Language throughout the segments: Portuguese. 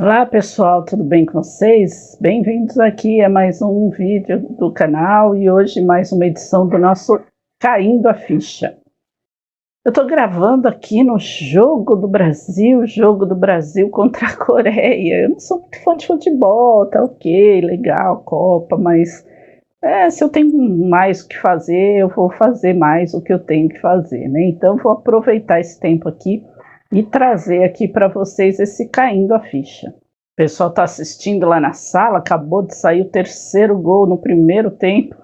Olá pessoal, tudo bem com vocês? Bem-vindos aqui a mais um vídeo do canal e hoje mais uma edição do nosso Caindo a Ficha. Eu estou gravando aqui no jogo do Brasil contra a Coreia. Eu não sou muito fã de futebol, tá ok, legal, Copa, mas se eu tenho mais o que fazer, eu vou fazer mais o que eu tenho que fazer, né? Então vou aproveitar esse tempo aqui e trazer aqui para vocês esse Caindo a Ficha. O pessoal está assistindo lá na sala, acabou de sair o terceiro gol no primeiro tempo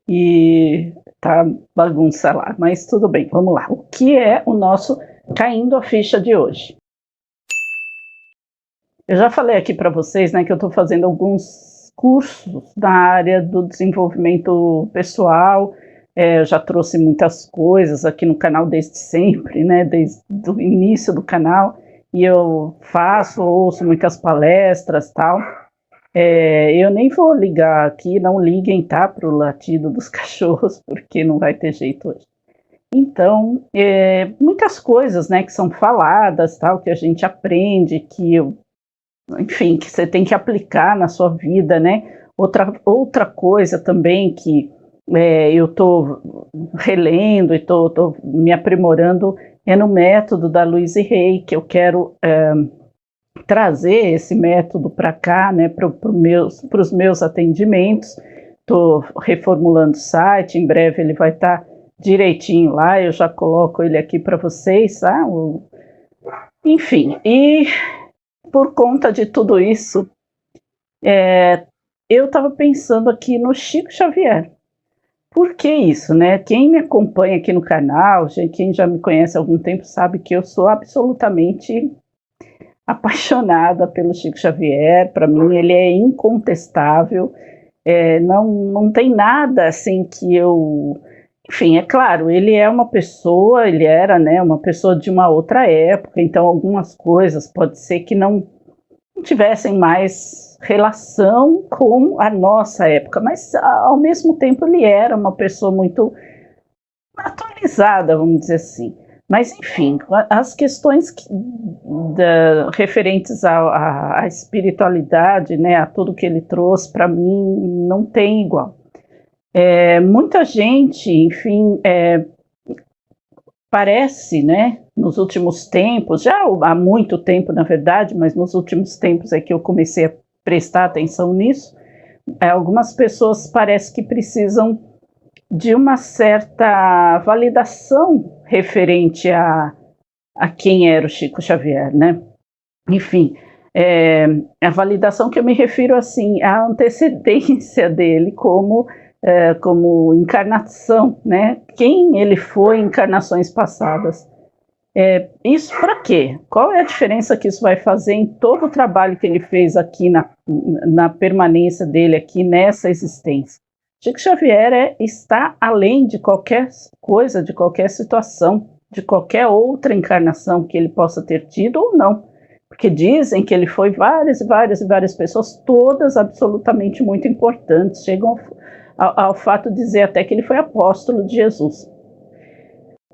e tá bagunça lá, mas tudo bem, vamos lá. O que é o nosso Caindo a Ficha de hoje? Eu já falei aqui para vocês, né, que eu estou fazendo alguns cursos na área do desenvolvimento pessoal. Eu já trouxe muitas coisas aqui no canal desde sempre, né, desde o início do canal, e eu ouço muitas palestras e tal. Eu nem vou ligar aqui, não liguem, tá, para o latido dos cachorros, porque não vai ter jeito hoje. Então, muitas coisas, né, que são faladas, tal, que a gente aprende, enfim, que você tem que aplicar na sua vida, né? Outra coisa também que eu estou relendo e estou me aprimorando é no método da Louise Hay, que eu quero trazer esse método para cá, né, para os meus atendimentos. Estou reformulando o site, em breve ele vai estar direitinho lá, eu já coloco ele aqui para vocês, tá? Enfim, e por conta de tudo isso, eu estava pensando aqui no Chico Xavier. Por que isso, né? Quem me acompanha aqui no canal, quem já me conhece há algum tempo, sabe que eu sou absolutamente apaixonada pelo Chico Xavier. Para mim ele é incontestável, não tem nada assim que eu... Enfim, é claro, ele era, né, uma pessoa de uma outra época, então algumas coisas pode ser que não tivessem mais relação com a nossa época, mas ao mesmo tempo ele era uma pessoa muito atualizada, vamos dizer assim. Mas enfim, as questões referentes à espiritualidade, né, a tudo que ele trouxe, para mim não tem igual. Muita gente, enfim, parece, né, nos últimos tempos, já há muito tempo na verdade, mas nos últimos tempos é que eu comecei a prestar atenção nisso, algumas pessoas parece que precisam de uma certa validação referente a quem era o Chico Xavier, né? Enfim, a validação que eu me refiro assim, a antecedência dele como encarnação, né? Quem ele foi em encarnações passadas. Isso para quê? Qual é a diferença que isso vai fazer em todo o trabalho que ele fez aqui na permanência dele aqui nessa existência? Chico Xavier está além de qualquer coisa, de qualquer situação, de qualquer outra encarnação que ele possa ter tido ou não. Porque dizem que ele foi várias pessoas, todas absolutamente muito importantes, chegam ao fato de dizer até que ele foi apóstolo de Jesus.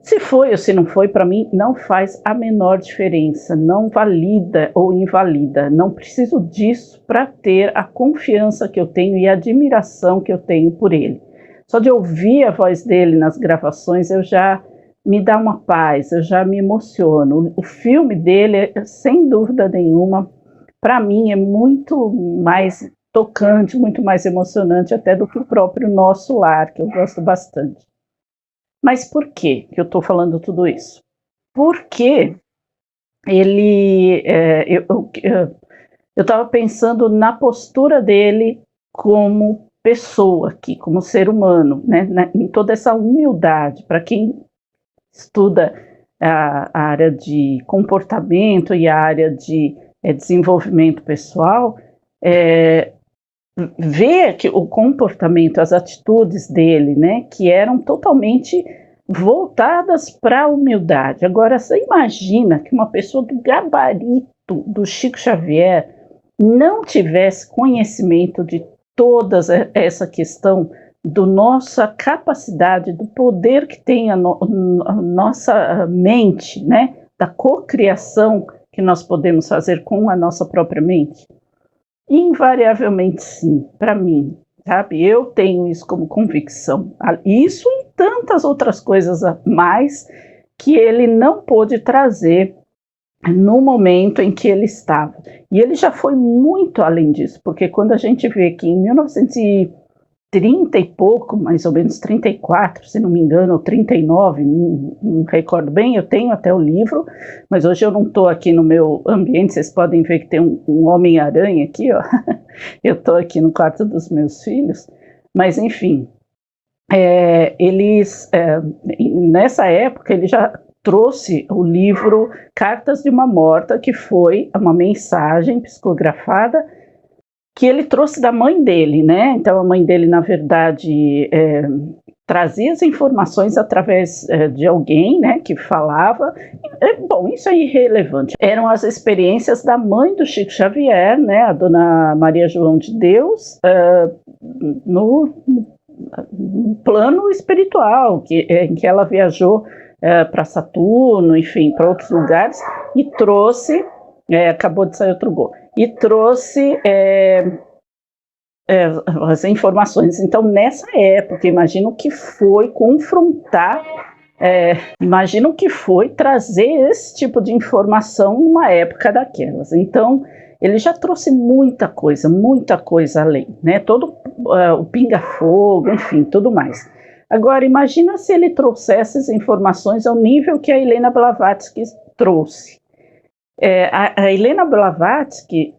Se foi ou se não foi, para mim, não faz a menor diferença, não valida ou invalida. Não preciso disso para ter a confiança que eu tenho e a admiração que eu tenho por ele. Só de ouvir a voz dele nas gravações, eu já me dá uma paz, eu já me emociono. O filme dele, sem dúvida nenhuma, para mim é muito mais tocante, muito mais emocionante até do que o próprio Nosso Lar, que eu gosto bastante. Mas por que eu estou falando tudo isso? Porque ele, eu estava pensando na postura dele como pessoa aqui, como ser humano, né? Em toda essa humildade. Para quem estuda a área de comportamento e a área de desenvolvimento pessoal, ver que o comportamento, as atitudes dele, né, que eram totalmente voltadas para a humildade. Agora, você imagina que uma pessoa do gabarito do Chico Xavier não tivesse conhecimento de toda essa questão da nossa capacidade, do poder que tem a nossa mente, né, da cocriação que nós podemos fazer com a nossa própria mente? Invariavelmente sim, para mim, sabe? Eu tenho isso como convicção. Isso e tantas outras coisas a mais que ele não pôde trazer no momento em que ele estava. E ele já foi muito além disso, porque quando a gente vê que em 1930 e pouco, mais ou menos 34, se não me engano, ou 39, não recordo bem, eu tenho até o livro, mas hoje eu não estou aqui no meu ambiente, vocês podem ver que tem um Homem-Aranha aqui, ó. Eu estou aqui no quarto dos meus filhos, mas enfim, nessa época ele já trouxe o livro Cartas de uma Morta, que foi uma mensagem psicografada que ele trouxe da mãe dele, né? Então a mãe dele, na verdade, trazia as informações através de alguém, né, que falava. Bom, isso é irrelevante. Eram as experiências da mãe do Chico Xavier, né, a dona Maria João de Deus, no plano espiritual, em que ela viajou para Saturno, enfim, para outros lugares, e trouxe, acabou de sair outro gol, e trouxe as informações. Então, nessa época, imagino que foi confrontar, imagino que foi trazer esse tipo de informação numa época daquelas. Então, ele já trouxe muita coisa além, né? Todo o pinga-fogo, enfim, tudo mais. Agora, imagina se ele trouxesse as informações ao nível que a Helena Blavatsky trouxe. A Helena Blavatsky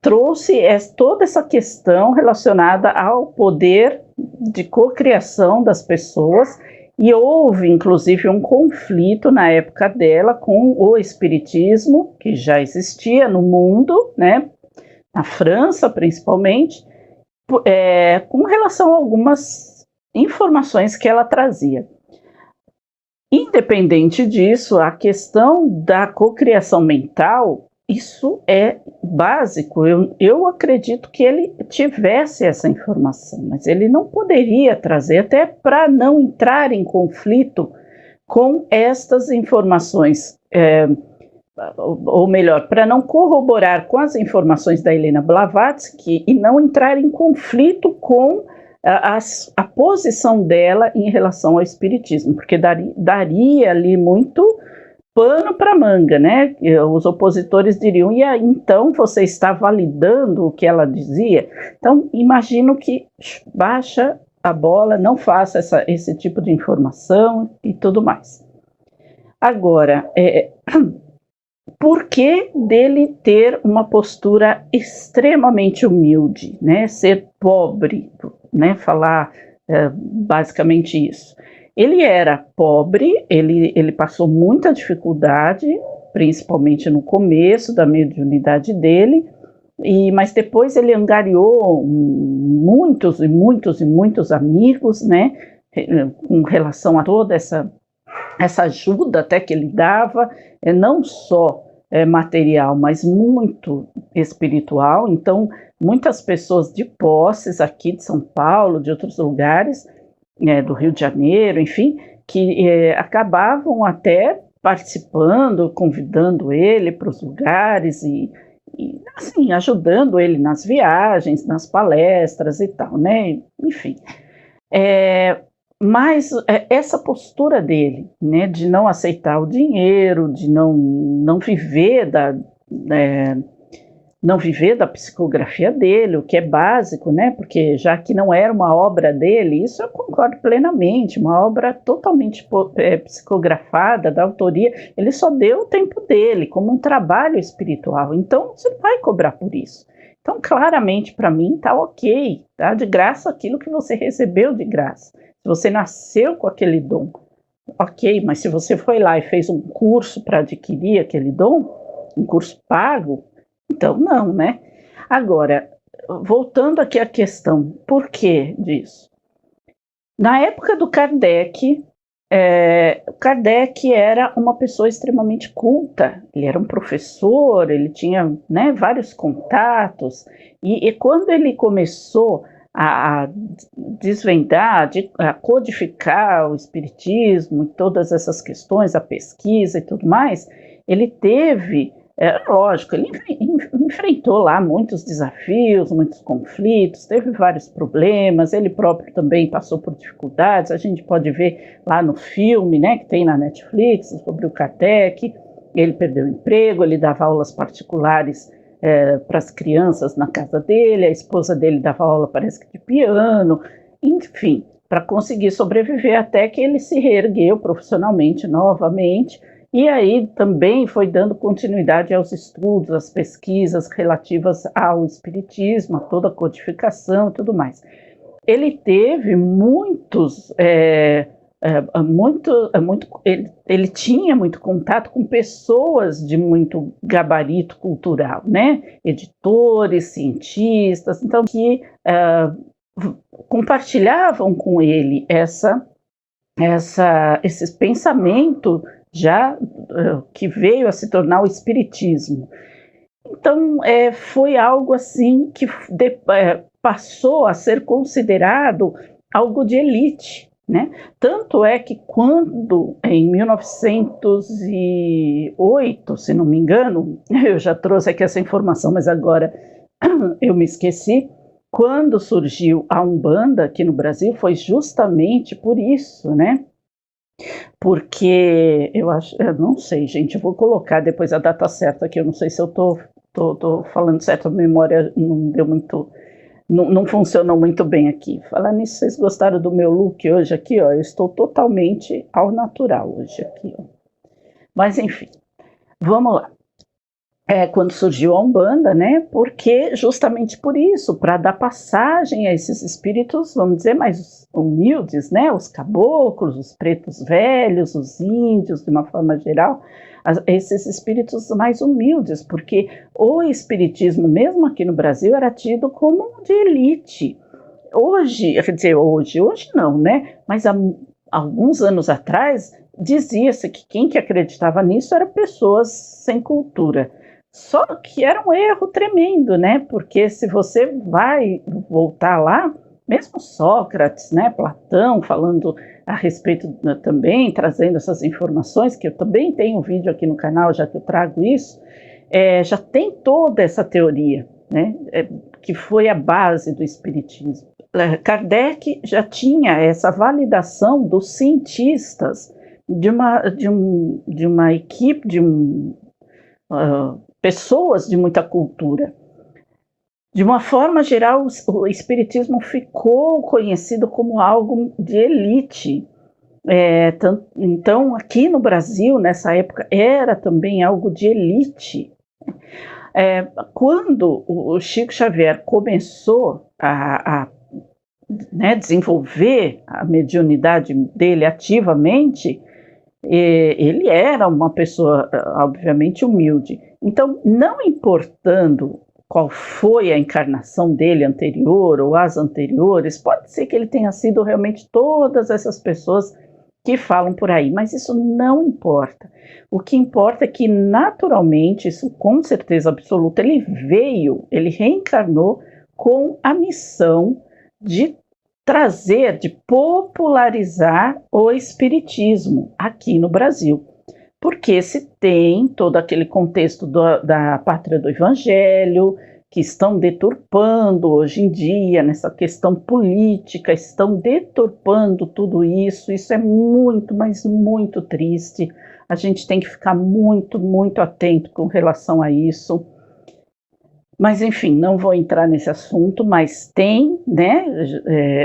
trouxe toda essa questão relacionada ao poder de cocriação das pessoas, e houve, inclusive, um conflito na época dela com o espiritismo, que já existia no mundo, né, na França principalmente, com relação a algumas informações que ela trazia. Independente disso, a questão da cocriação mental, isso é básico. Eu acredito que ele tivesse essa informação, mas ele não poderia trazer, até para não entrar em conflito com estas informações, ou melhor, para não corroborar com as informações da Helena Blavatsky e não entrar em conflito com a posição dela em relação ao espiritismo, porque daria ali muito pano para manga, né? Os opositores diriam, e aí, então você está validando o que ela dizia? Então, imagino que baixa a bola, não faça esse tipo de informação e tudo mais. Agora, por que dele ter uma postura extremamente humilde, né? Ser pobre, né? Falar basicamente isso. Ele era pobre, ele passou muita dificuldade, principalmente no começo da mediunidade dele, mas depois ele angariou muitos amigos, né, com relação a toda essa ajuda até que ele dava, não só material, mas muito espiritual. Então, muitas pessoas de posses aqui de São Paulo, de outros lugares, do Rio de Janeiro, enfim, que acabavam até participando, convidando ele para os lugares e assim, ajudando ele nas viagens, nas palestras e tal, né? Enfim. Mas essa postura dele, né, de não aceitar o dinheiro, de não viver não viver da psicografia dele, o que é básico, né? Porque já que não era uma obra dele, isso eu concordo plenamente, uma obra totalmente psicografada, da autoria, ele só deu o tempo dele, como um trabalho espiritual, então você não vai cobrar por isso. Então, claramente, para mim, tá ok, tá de graça aquilo que você recebeu de graça. Se você nasceu com aquele dom, ok, mas se você foi lá e fez um curso para adquirir aquele dom, um curso pago, então, não, né? Agora, voltando aqui à questão, por que disso? Na época do Kardec, Kardec era uma pessoa extremamente culta, ele era um professor, ele tinha, né, vários contatos, e quando ele começou a desvendar, a codificar o espiritismo e todas essas questões, a pesquisa e tudo mais, ele teve, lógico, ele enfrentou lá muitos desafios, muitos conflitos, teve vários problemas, ele próprio também passou por dificuldades, a gente pode ver lá no filme, né, que tem na Netflix, sobre o Kardec. Ele perdeu o emprego, ele dava aulas particulares para as crianças na casa dele, a esposa dele dava aula, parece que de piano, enfim, para conseguir sobreviver até que ele se reergueu profissionalmente novamente, e aí também foi dando continuidade aos estudos, às pesquisas relativas ao espiritismo, a toda a codificação e tudo mais. Ele teve muitos... ele tinha muito contato com pessoas de muito gabarito cultural, né? Editores, cientistas, então que compartilhavam com ele esse pensamento já que veio a se tornar o espiritismo. Então foi algo assim que passou a ser considerado algo de elite, né? Tanto é que quando, em 1908, se não me engano, eu já trouxe aqui essa informação, mas agora eu me esqueci, quando surgiu a Umbanda aqui no Brasil, foi justamente por isso, né? Porque eu não sei, gente, eu vou colocar depois a data certa aqui, eu não sei se eu tô falando certo, a memória não deu muito... Não funcionou muito bem aqui. Falar nisso, vocês gostaram do meu look hoje aqui, ó? Eu estou totalmente ao natural hoje aqui, ó. Mas enfim, vamos lá. Quando surgiu a Umbanda, né? Porque justamente por isso, para dar passagem a esses espíritos, vamos dizer, mais humildes, né? Os caboclos, os pretos velhos, os índios, de uma forma geral, esses espíritos mais humildes, porque o espiritismo, mesmo aqui no Brasil, era tido como de elite. Hoje, quer dizer, hoje não, né? Mas há alguns anos atrás, dizia-se que quem que acreditava nisso eram pessoas sem cultura. Só que era um erro tremendo, né? Porque se você vai voltar lá, mesmo Sócrates, né, Platão, falando a respeito também, trazendo essas informações, que eu também tenho um vídeo aqui no canal, já que eu trago isso, já tem toda essa teoria, né, que foi a base do espiritismo. Kardec já tinha essa validação dos cientistas, de uma equipe, pessoas de muita cultura. De uma forma geral, o espiritismo ficou conhecido como algo de elite. Então, aqui no Brasil, nessa época, era também algo de elite. Quando o Chico Xavier começou a desenvolver a mediunidade dele ativamente, ele era uma pessoa, obviamente, humilde. Então, não importando qual foi a encarnação dele anterior ou as anteriores, pode ser que ele tenha sido realmente todas essas pessoas que falam por aí, mas isso não importa. O que importa é que, naturalmente, isso com certeza absoluta, ele reencarnou com a missão de trazer, de popularizar o espiritismo aqui no Brasil. Porque se tem todo aquele contexto da pátria do evangelho, que estão deturpando hoje em dia, nessa questão política, estão deturpando tudo isso. Isso é muito, mas muito triste. A gente tem que ficar muito, muito atento com relação a isso. Mas, enfim, não vou entrar nesse assunto, mas tem, né,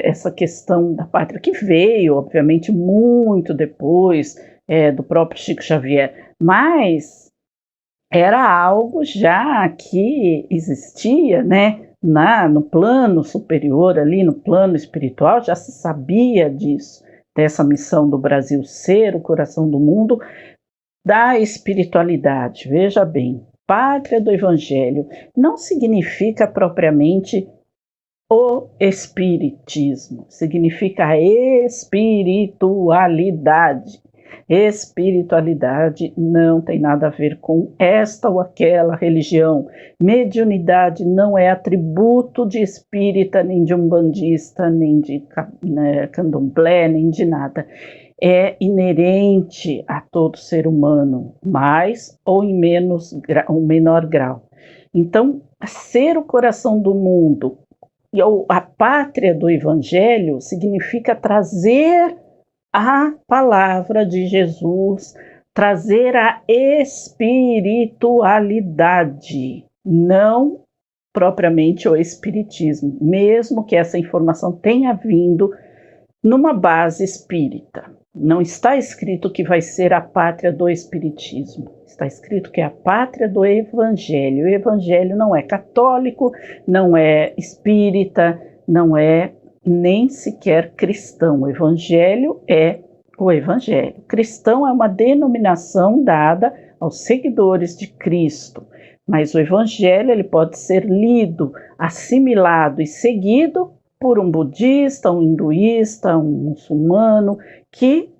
essa questão da pátria que veio, obviamente, muito depois do próprio Chico Xavier, mas era algo já que existia, né, no plano superior ali, no plano espiritual, já se sabia disso, dessa missão do Brasil ser o coração do mundo, da espiritualidade. Veja bem, pátria do evangelho não significa propriamente o espiritismo, significa a espiritualidade. Espiritualidade não tem nada a ver com esta ou aquela religião. Mediunidade não é atributo de espírita, nem de umbandista, nem de candomblé, nem de nada. é inerente a todo ser humano, mais ou em menor grau. Então, ser o coração do mundo e a pátria do Evangelho significa trazer a palavra de Jesus, trazer a espiritualidade, não propriamente o espiritismo, mesmo que essa informação tenha vindo numa base espírita. Não está escrito que vai ser a pátria do espiritismo, está escrito que é a pátria do Evangelho. O Evangelho não é católico, não é espírita, não é nem sequer cristão. O Evangelho é o Evangelho. Cristão é uma denominação dada aos seguidores de Cristo, mas o Evangelho ele pode ser lido, assimilado e seguido por um budista, um hinduísta, um muçulmano, que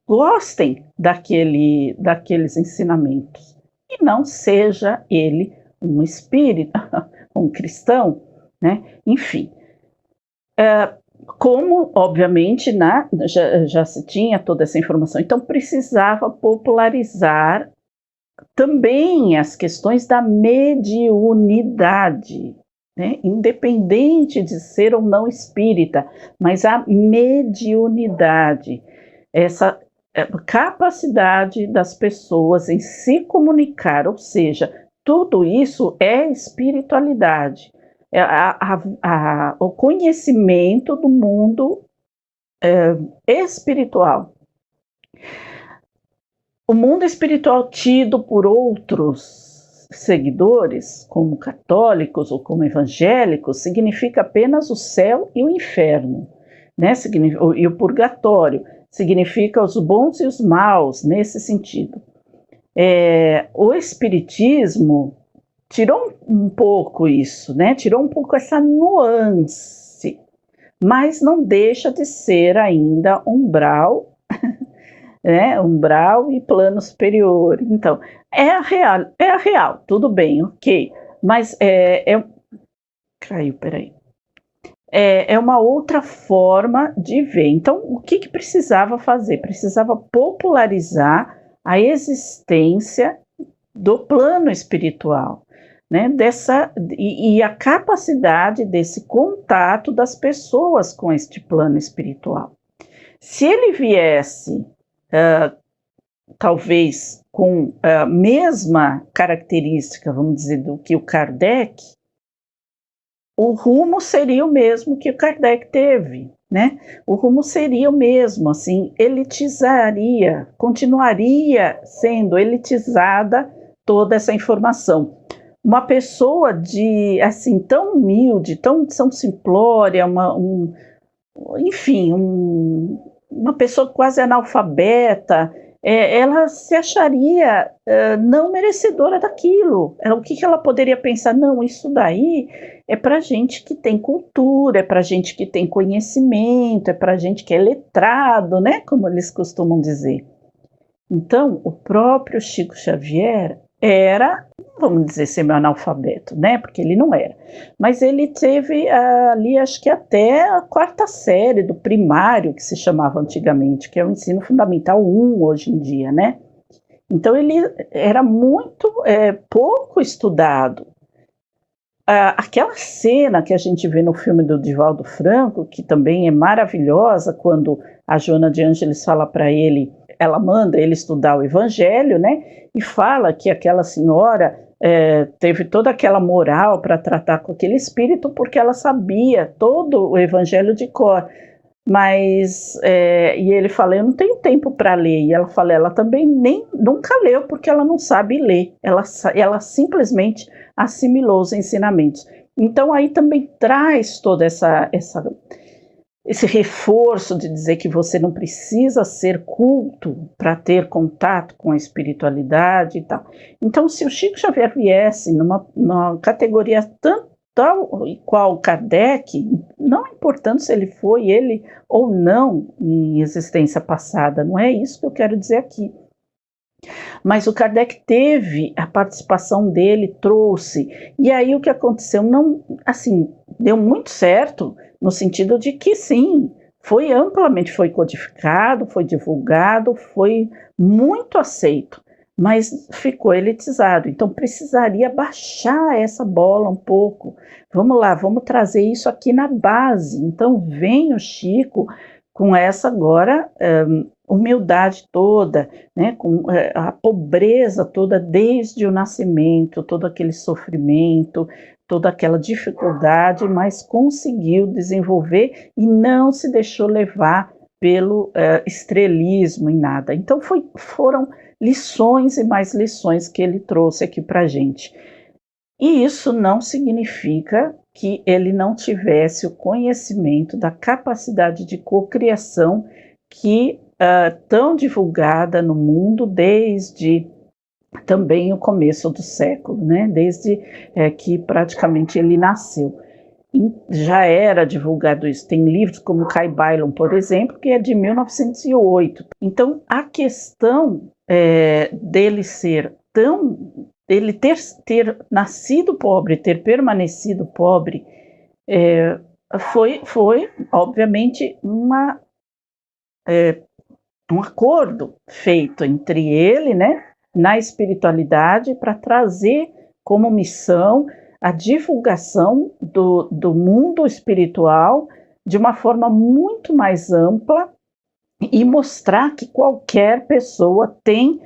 gostem daqueles ensinamentos, e não seja ele um espírita, um cristão, né? Enfim, como, obviamente, já se tinha toda essa informação, então precisava popularizar também as questões da mediunidade, né? Independente de ser ou não espírita, mas a mediunidade, essa capacidade das pessoas em se comunicar, ou seja, tudo isso é espiritualidade, o conhecimento do mundo espiritual. O mundo espiritual tido por outros seguidores, como católicos ou como evangélicos, significa apenas o céu e o inferno, né? E o purgatório, significa os bons e os maus, nesse sentido. O espiritismo tirou um pouco isso, né? Tirou um pouco essa nuance, mas não deixa de ser ainda umbral, né? Umbral e plano superior. Então, é a real, tudo bem, ok, mas caiu, peraí. É uma outra forma de ver. Então, o que precisava fazer? Precisava popularizar a existência do plano espiritual, né? E a capacidade desse contato das pessoas com este plano espiritual. Se ele viesse talvez com a mesma característica, vamos dizer, do que o Kardec, o rumo seria o mesmo que o Kardec teve, né? O rumo seria o mesmo, assim, continuaria sendo elitizada toda essa informação. Uma pessoa assim, tão humilde, tão simplória, uma pessoa quase analfabeta, ela se acharia não merecedora daquilo. O que ela poderia pensar? Não, isso daí é para gente que tem cultura, é para gente que tem conhecimento, é para gente que é letrado, né? Como eles costumam dizer. Então, o próprio Chico Xavier era, vamos dizer, semi-analfabeto, né? Porque ele não era. Mas ele teve ali, acho que até a 4ª série do primário, que se chamava antigamente, que é o ensino fundamental 1 hoje em dia, né? Então ele era muito pouco estudado. Aquela cena que a gente vê no filme do Divaldo Franco, que também é maravilhosa, quando a Joana de Ângeles fala para ele, ela manda ele estudar o Evangelho, né? E fala que aquela senhora teve toda aquela moral para tratar com aquele espírito porque ela sabia todo o Evangelho de cor. Mas, e ele fala, eu não tenho tempo para ler. E ela fala, ela também nunca leu porque ela não sabe ler. Ela simplesmente assimilou os ensinamentos. Então aí também traz todo esse reforço de dizer que você não precisa ser culto para ter contato com a espiritualidade e tal. Então, se o Chico Xavier viesse numa categoria tal e qual Kardec, não importando se ele foi ele ou não em existência passada, não é isso que eu quero dizer aqui. Mas o Kardec teve a participação dele, trouxe, e aí o que aconteceu, não, assim, deu muito certo, no sentido de que sim, foi amplamente, foi codificado, foi divulgado, foi muito aceito, mas ficou elitizado. Então precisaria baixar essa bola um pouco. Vamos lá, vamos trazer isso aqui na base. Então vem o Chico com essa agora humildade toda, né, com a pobreza toda desde o nascimento, todo aquele sofrimento, toda aquela dificuldade, mas conseguiu desenvolver e não se deixou levar pelo estrelismo em nada. Então foram lições e mais lições que ele trouxe aqui para a gente. E isso não significa que ele não tivesse o conhecimento da capacidade de cocriação que tão divulgada no mundo desde também o começo do século, né? Desde que praticamente ele nasceu. E já era divulgado isso. Tem livros como Kai Bailon, por exemplo, que é de 1908. Então, a questão dele ser tão... ele ter nascido pobre, ter permanecido pobre, foi obviamente, um acordo feito entre ele, né, na espiritualidade, para trazer como missão a divulgação do mundo espiritual de uma forma muito mais ampla e mostrar que qualquer pessoa tem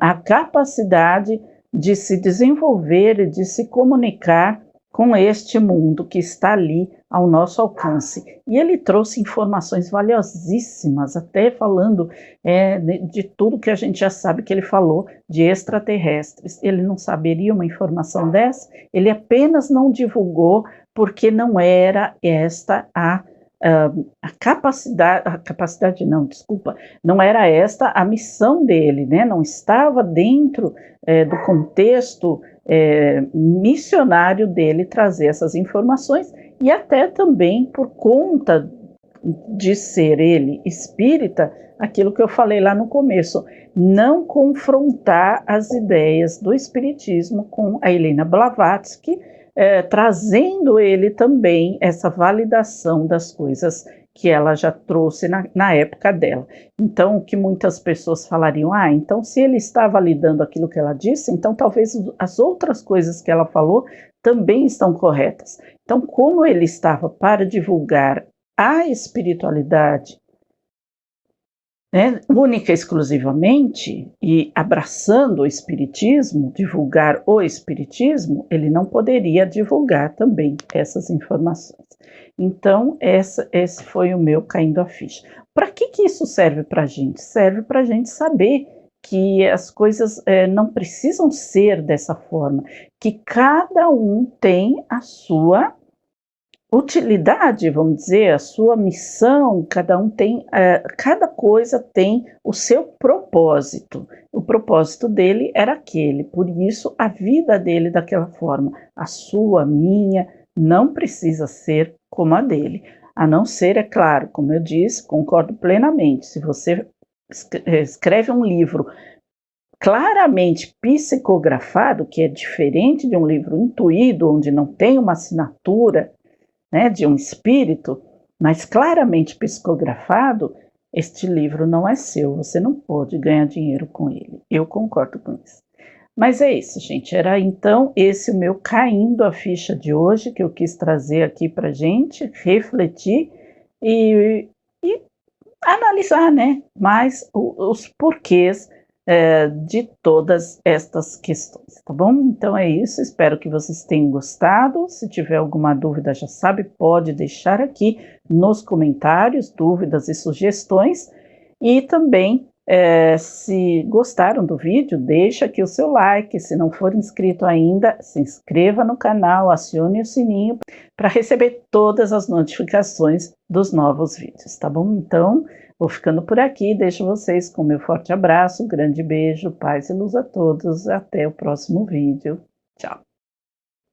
a capacidade de se desenvolver e de se comunicar com este mundo que está ali ao nosso alcance. E ele trouxe informações valiosíssimas, até falando de tudo que a gente já sabe que ele falou de extraterrestres. Ele não saberia uma informação dessa? Ele apenas não divulgou porque não era esta a capacidade não, desculpa, não era esta a missão dele, né? Não estava dentro do contexto missionário dele trazer essas informações, e até também por conta de ser ele espírita, aquilo que eu falei lá no começo, não confrontar as ideias do espiritismo com a Helena Blavatsky, trazendo ele também essa validação das coisas que ela já trouxe na época dela. Então, o que muitas pessoas falariam, então se ele está validando aquilo que ela disse, então talvez as outras coisas que ela falou também estão corretas. Então, como ele estava para divulgar a espiritualidade, né, única e exclusivamente, e abraçando o espiritismo, divulgar o espiritismo, ele não poderia divulgar também essas informações. Então, esse foi o meu caindo a ficha. Para que isso serve para a gente? Serve para a gente saber que as coisas não precisam ser dessa forma, que cada um tem a sua utilidade, vamos dizer, a sua missão, cada coisa tem o seu propósito. O propósito dele era aquele, por isso a vida dele daquela forma. A sua, a minha, não precisa ser como a dele. A não ser, é claro, como eu disse, concordo plenamente, se você escreve um livro claramente psicografado, que é diferente de um livro intuído, onde não tem uma assinatura, né, de um espírito, mas claramente psicografado, este livro não é seu, você não pode ganhar dinheiro com ele. Eu concordo com isso. Mas é isso, gente. Era então esse o meu caindo a ficha de hoje, que eu quis trazer aqui para gente, refletir e analisar, né, mais os porquês de todas estas questões, tá bom? Então é isso, espero que vocês tenham gostado. Se tiver alguma dúvida, já sabe, pode deixar aqui nos comentários, dúvidas e sugestões. E também, se gostaram do vídeo, deixa aqui o seu like. Se não for inscrito ainda, se inscreva no canal, acione o sininho para receber todas as notificações dos novos vídeos, tá bom? Então, vou ficando por aqui, deixo vocês com meu forte abraço, grande beijo, paz e luz a todos, até o próximo vídeo. Tchau!